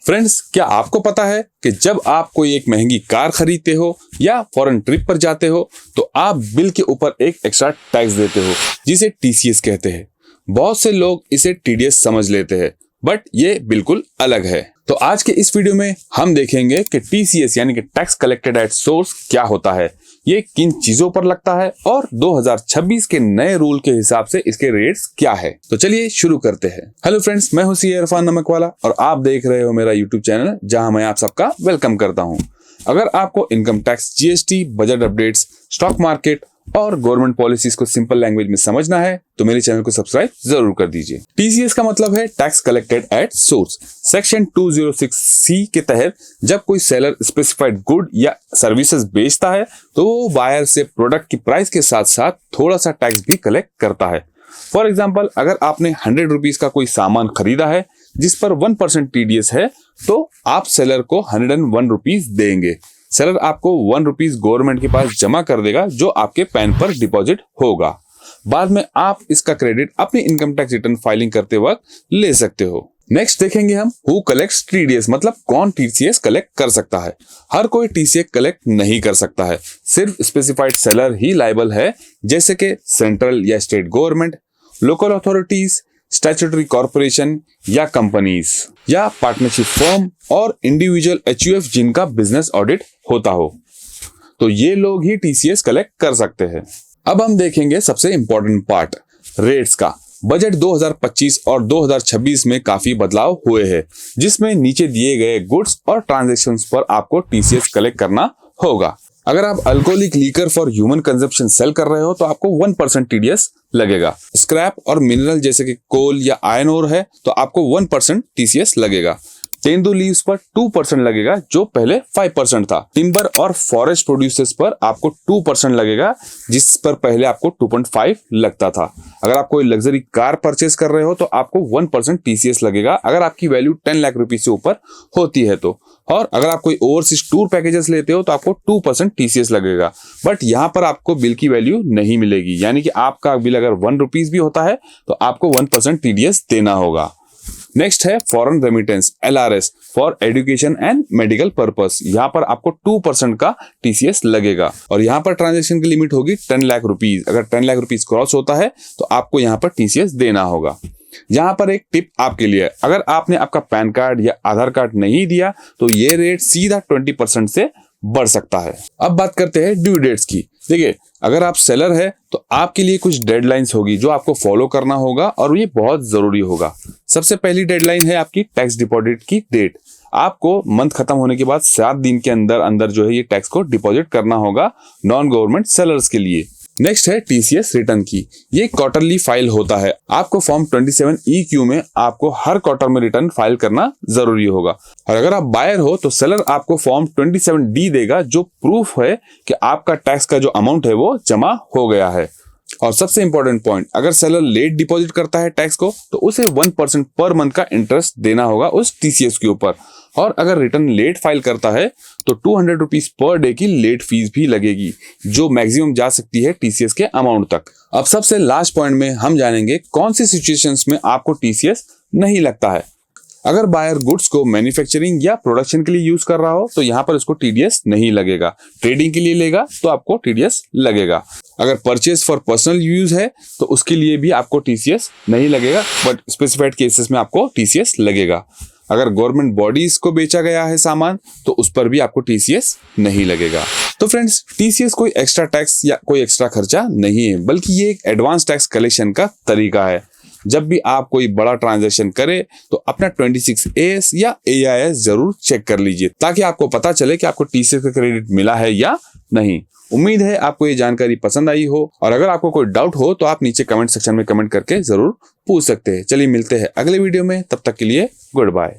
Friends, क्या आपको पता है कि जब आप कोई एक महंगी कार खरीदते हो या फॉरेन ट्रिप पर जाते हो तो आप बिल के ऊपर एक एक्स्ट्रा टैक्स देते हो जिसे टीसीएस कहते हैं। बहुत से लोग इसे टीडीएस समझ लेते हैं, बट ये बिल्कुल अलग है। तो आज के इस वीडियो में हम देखेंगे कि टीसीएस यानी कि टैक्स कलेक्टेड एट सोर्स क्या होता है, ये किन चीजों पर लगता है और 2026 के नए रूल के हिसाब से इसके रेट्स क्या है। तो चलिए शुरू करते हैं। हेलो फ्रेंड्स, मैं हूं सी इरफान नमकवाला और आप देख रहे हो मेरा यूट्यूब चैनल जहां मैं आप सबका वेलकम करता हूं। अगर आपको income tax, GST, budget updates, stock market और गवर्नमेंट पॉलिसीज को सिंपल लैंग्वेज में समझना है तो मेरे चैनल को सब्सक्राइब जरूर कर दीजिए। टीसीएस का मतलब है tax collected at source. Section 206C के तहत जब कोई सेलर स्पेसिफाइड गुड या सर्विसेज बेचता है तो वो बायर से प्रोडक्ट की प्राइस के साथ साथ थोड़ा सा टैक्स भी कलेक्ट करता है। फॉर एग्जाम्पल, अगर आपने 100 रुपीज का कोई सामान खरीदा है जिस पर 1% टीडीएस है तो आप सेलर को 101 रुपीज देंगे। सेलर आपको 1 रुपीज गवर्नमेंट के पास जमा कर देगा जो आपके पैन पर डिपॉजिट होगा। बाद में आप इसका क्रेडिट अपनी इनकम टैक्स रिटर्न फाइलिंग करते वक्त ले सकते हो। नेक्स्ट देखेंगे हम हु कलेक्ट्स टीडीएस, मतलब कौन टीसीएस कलेक्ट कर सकता है। हर कोई टीसीएस कलेक्ट नहीं कर सकता है, सिर्फ स्पेसिफाइड सेलर ही लायबल है, जैसे कि सेंट्रल या state government, local authorities, statutory corporation या कंपनीज या पार्टनरशिप फर्म और इंडिविजुअल एचयूएफ जिनका बिजनेस ऑडिट होता हो, तो ये लोग ही टीसीएस कलेक्ट कर सकते हैं। अब हम देखेंगे सबसे इंपॉर्टेंट पार्ट, रेट्स का। बजट 2025 और 2026 में काफी बदलाव हुए हैं, जिसमें नीचे दिए गए गुड्स और ट्रांजैक्शंस पर आपको टीसीएस कलेक्ट करना होगा। अगर आप alcoholic liquor for human consumption sale कर रहे हो तो आपको 1% टीडीएस लगेगा। स्क्रैप और मिनरल जैसे कि कोल या आयरन ओर है तो आपको 1% टीसीएस लगेगा। तेंदू लीव्स पर 2% लगेगा जो पहले 5% था। टिम्बर और फॉरेस्ट प्रोड्यूसर्स पर आपको 2% लगेगा जिस पर पहले आपको 2.5 लगता था। अगर आप कोई लग्जरी कार परचेस कर रहे हो तो आपको 1% टीसीएस लगेगा अगर आपकी वैल्यू 10 लाख रुपए से ऊपर होती है तो। और अगर आप कोई ओवरसीज टूर पैकेजेस लेते हो तो आपको 2% टीसीएस लगेगा। बट यहाँ पर आपको बिल की वैल्यू नहीं मिलेगी, यानी कि आपका बिल अगर 1 रुपीज भी होता है तो आपको 1% टीडीएस देना होगा। नेक्स्ट है foreign remittance, LRS, for education and medical purpose. यहाँ पर आपको 2% का टीसीएस लगेगा और यहाँ पर ट्रांजैक्शन की लिमिट होगी 10 लाख रुपीज। अगर 10 लाख रुपीज क्रॉस होता है तो आपको यहाँ पर टीसीएस देना होगा। यहाँ पर एक टिप आपके लिए, अगर आपने आपका पैन कार्ड या आधार कार्ड नहीं दिया तो ये रेट सीधा 20% से बढ़ सकता है। अब बात करते हैं ड्यू डेट्स की। देखिए, अगर आप सेलर है तो आपके लिए कुछ डेडलाइंस होगी जो आपको फॉलो करना होगा और ये बहुत जरूरी होगा। सबसे पहली डेडलाइन है आपकी टैक्स डिपॉजिट की डेट। आपको मंथ खत्म होने के बाद 7 दिन के अंदर अंदर जो है ये टैक्स को डिपॉजिट करना होगा नॉन गवर्नमेंट सेलर्स के लिए। नेक्स्ट है टीसीएस रिटर्न की। ये क्वार्टरली फाइल होता है। आपको फॉर्म 27EQ में आपको हर क्वार्टर में रिटर्न फाइल करना जरूरी होगा। और अगर आप बायर हो तो सेलर आपको फॉर्म 27D देगा जो प्रूफ है कि आपका टैक्स का जो अमाउंट है वो जमा हो गया है। और सबसे इंपॉर्टेंट पॉइंट, अगर सेलर लेट डिपॉजिट करता है टैक्स को तो उसे 1% पर मंथ का इंटरेस्ट देना होगा उस टीसीएस के ऊपर। और अगर रिटर्न लेट फाइल करता है तो 200 रुपीज पर डे की लेट फीस भी लगेगी जो मैक्सिमम जा सकती है टीसीएस के अमाउंट तक। अब सबसे लास्ट पॉइंट में हम जानेंगे कौन सी सिचुएशंस में आपको टीसीएस नहीं लगता है। अगर बायर गुड्स को मैन्युफैक्चरिंग या प्रोडक्शन के लिए यूज कर रहा हो तो यहाँ पर इसको टीडीएस नहीं लगेगा। ट्रेडिंग के लिए लेगा तो आपको टीडीएस लगेगा। अगर परचेज फॉर पर्सनल यूज है तो उसके लिए भी आपको टीसीएस नहीं लगेगा, बट स्पेसिफाइड केसेस में आपको टीसीएस लगेगा। अगर गवर्नमेंट बॉडीज को बेचा गया है सामान तो उस पर भी आपको टीसीएस नहीं लगेगा। तो फ्रेंड्स, टीसीएस कोई एक्स्ट्रा टैक्स या कोई एक्स्ट्रा खर्चा नहीं है, बल्कि ये एक एडवांस टैक्स कलेक्शन का तरीका है। जब भी आप कोई बड़ा ट्रांजैक्शन करें तो अपना 26AS या AIS जरूर चेक कर लीजिए ताकि आपको पता चले कि आपको टीसीएस का क्रेडिट मिला है या नहीं। उम्मीद है आपको ये जानकारी पसंद आई हो और अगर आपको कोई डाउट हो तो आप नीचे कमेंट सेक्शन में कमेंट करके जरूर पूछ सकते हैं। चलिए मिलते हैं अगले वीडियो में, तब तक के लिए गुड बाय।